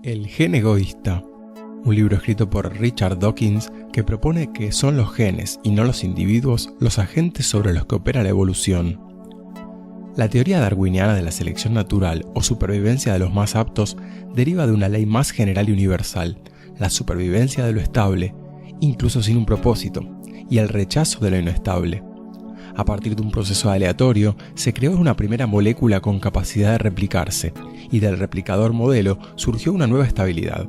El gen egoísta, un libro escrito por Richard Dawkins que propone que son los genes y no los individuos los agentes sobre los que opera la evolución. La teoría darwiniana de la selección natural o supervivencia de los más aptos deriva de una ley más general y universal, la supervivencia de lo estable, incluso sin un propósito, y el rechazo de lo inestable. A partir de un proceso aleatorio, se creó una primera molécula con capacidad de replicarse, y del replicador modelo surgió una nueva estabilidad.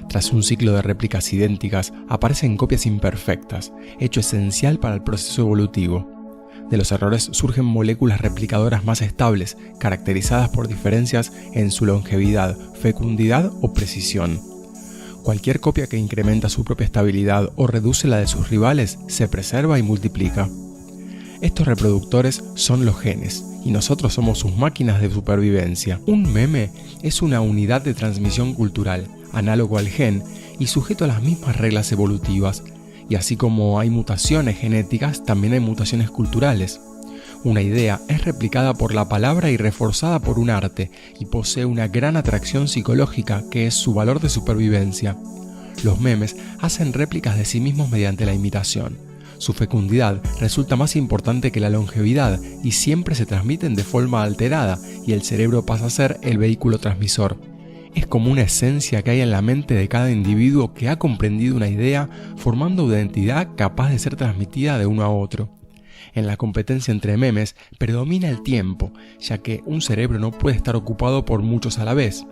Tras un ciclo de réplicas idénticas, aparecen copias imperfectas, hecho esencial para el proceso evolutivo. De los errores surgen moléculas replicadoras más estables, caracterizadas por diferencias en su longevidad, fecundidad o precisión. Cualquier copia que incrementa su propia estabilidad o reduce la de sus rivales se preserva y multiplica. Estos reproductores son los genes, y nosotros somos sus máquinas de supervivencia. Un meme es una unidad de transmisión cultural, análogo al gen y sujeto a las mismas reglas evolutivas, y así como hay mutaciones genéticas, también hay mutaciones culturales. Una idea es replicada por la palabra y reforzada por un arte, y posee una gran atracción psicológica que es su valor de supervivencia. Los memes hacen réplicas de sí mismos mediante la imitación. Su fecundidad resulta más importante que la longevidad y siempre se transmiten de forma alterada y el cerebro pasa a ser el vehículo transmisor. Es como una esencia que hay en la mente de cada individuo que ha comprendido una idea formando una identidad capaz de ser transmitida de uno a otro. En la competencia entre memes predomina el tiempo, ya que un cerebro no puede estar ocupado por muchos a la vez.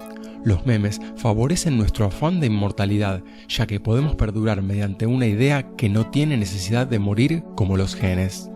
Los memes favorecen nuestro afán de inmortalidad, ya que podemos perdurar mediante una idea que no tiene necesidad de morir como los genes.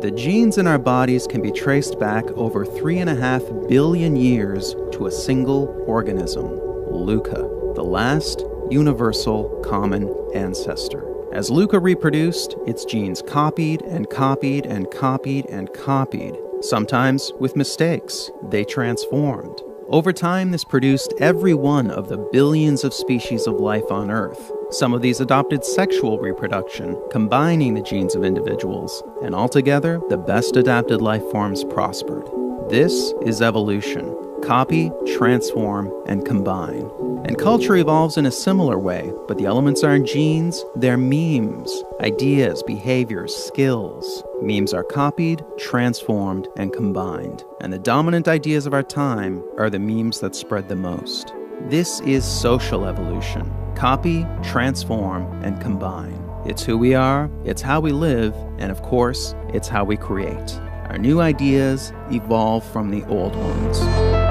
The genes in our bodies can be traced back over 3.5 billion years to a single organism, Luca, the last universal common ancestor. As Luca reproduced, its genes copied and copied and copied and copied. Sometimes with mistakes, they transformed. Over time, this produced every one of the billions of species of life on Earth. Some of these adopted sexual reproduction, combining the genes of individuals, and altogether, the best adapted life forms prospered. This is evolution. Copy, transform, and combine. And culture evolves in a similar way, but the elements aren't genes, they're memes, ideas, behaviors, skills. Memes are copied, transformed, and combined. And the dominant ideas of our time are the memes that spread the most. This is social evolution. Copy, transform, and combine. It's who we are, it's how we live, and of course, it's how we create. Our new ideas evolve from the old ones.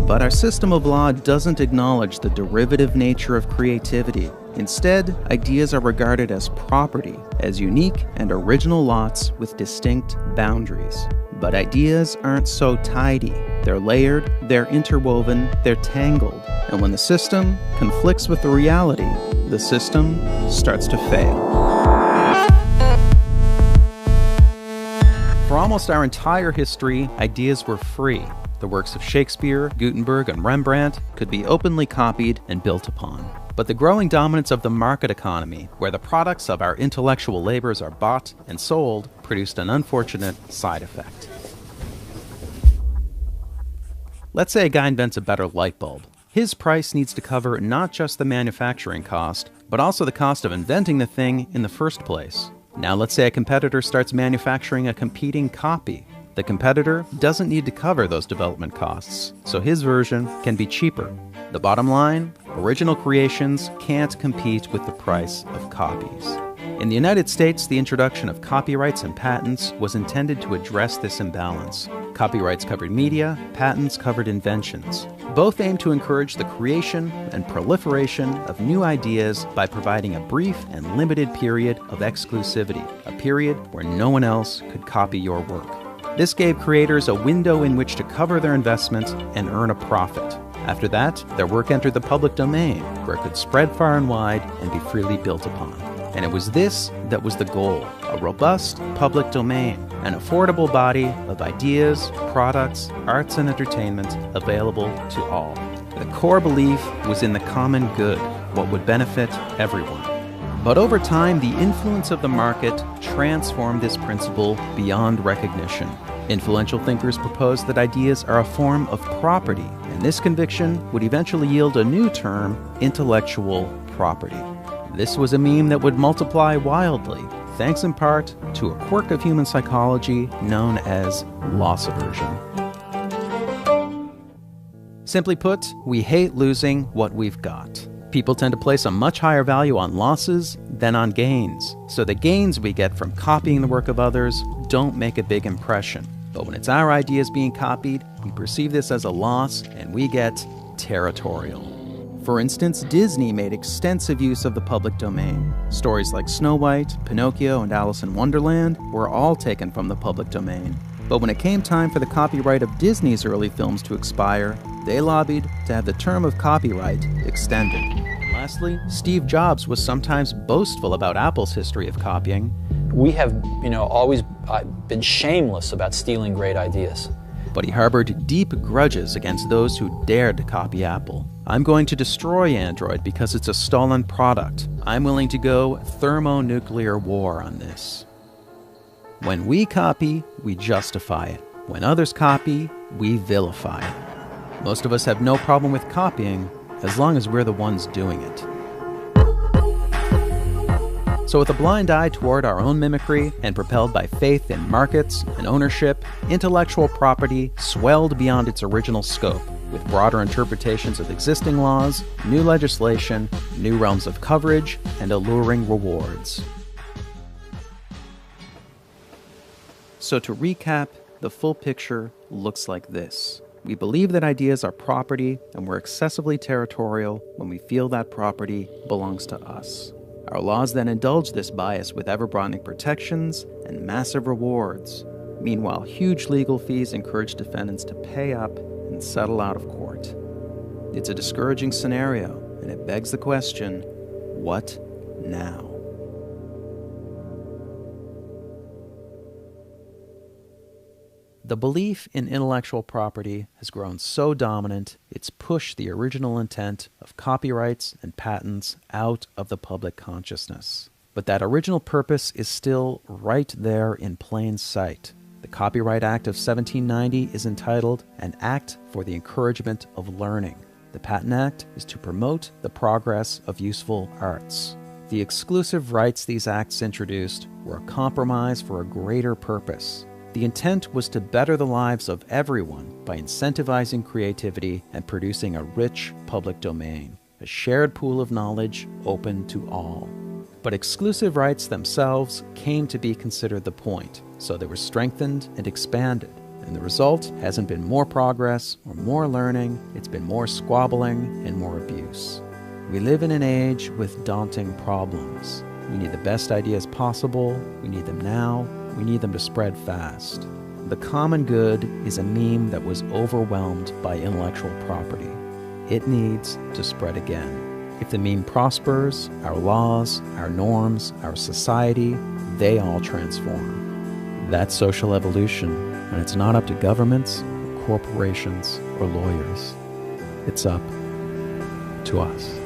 But our system of law doesn't acknowledge the derivative nature of creativity. Instead, ideas are regarded as property, as unique and original lots with distinct boundaries. But ideas aren't so tidy. They're layered, they're interwoven, they're tangled. And when the system conflicts with the reality, the system starts to fail. For almost our entire history, ideas were free. The works of Shakespeare, Gutenberg, and Rembrandt could be openly copied and built upon. But the growing dominance of the market economy, where the products of our intellectual labors are bought and sold, produced an unfortunate side effect. Let's say a guy invents a better light bulb. His price needs to cover not just the manufacturing cost, but also the cost of inventing the thing in the first place. Now let's say a competitor starts manufacturing a competing copy. The competitor doesn't need to cover those development costs, so his version can be cheaper. The bottom line, original creations can't compete with the price of copies. In the United States, the introduction of copyrights and patents was intended to address this imbalance. Copyrights covered media, patents covered inventions. Both aim to encourage the creation and proliferation of new ideas by providing a brief and limited period of exclusivity, a period where no one else could copy your work. This gave creators a window in which to cover their investment and earn a profit. After that, their work entered the public domain, where it could spread far and wide and be freely built upon. And it was this that was the goal, a robust public domain, an affordable body of ideas, products, arts, and entertainment available to all. The core belief was in the common good, what would benefit everyone. But over time, the influence of the market transformed this principle beyond recognition. Influential thinkers proposed that ideas are a form of property, and this conviction would eventually yield a new term, intellectual property. This was a meme that would multiply wildly, thanks in part to a quirk of human psychology known as loss aversion. Simply put, we hate losing what we've got. People tend to place a much higher value on losses than on gains, so the gains we get from copying the work of others don't make a big impression. But when it's our ideas being copied, we perceive this as a loss and we get territorial. For instance, Disney made extensive use of the public domain. Stories like Snow White, Pinocchio, and Alice in Wonderland were all taken from the public domain. But when it came time for the copyright of Disney's early films to expire, they lobbied to have the term of copyright extended. Lastly, Steve Jobs was sometimes boastful about Apple's history of copying. We have, always been shameless about stealing great ideas. But he harbored deep grudges against those who dared to copy Apple. I'm going to destroy Android because it's a stolen product. I'm willing to go thermonuclear war on this. When we copy, we justify it. When others copy, we vilify it. Most of us have no problem with copying, as long as we're the ones doing it. So with a blind eye toward our own mimicry and propelled by faith in markets and ownership, intellectual property swelled beyond its original scope, with broader interpretations of existing laws, new legislation, new realms of coverage, and alluring rewards. So to recap, the full picture looks like this. We believe that ideas are property, and we're excessively territorial when we feel that property belongs to us. Our laws then indulge this bias with ever-broadening protections and massive rewards. Meanwhile, huge legal fees encourage defendants to pay up and settle out of court. It's a discouraging scenario, and it begs the question, what now? The belief in intellectual property has grown so dominant, it's pushed the original intent of copyrights and patents out of the public consciousness. But that original purpose is still right there in plain sight. The Copyright Act of 1790 is entitled An Act for the Encouragement of Learning. The Patent Act is to promote the progress of useful arts. The exclusive rights these acts introduced were a compromise for a greater purpose. The intent was to better the lives of everyone by incentivizing creativity and producing a rich public domain, a shared pool of knowledge open to all. But exclusive rights themselves came to be considered the point, so they were strengthened and expanded. And the result hasn't been more progress or more learning, it's been more squabbling and more abuse. We live in an age with daunting problems. We need the best ideas possible, we need them now, we need them to spread fast. The common good is a meme that was overwhelmed by intellectual property. It needs to spread again. If the meme prospers, our laws, our norms, our society, they all transform. That's social evolution, and it's not up to governments, or corporations, or lawyers. It's up to us.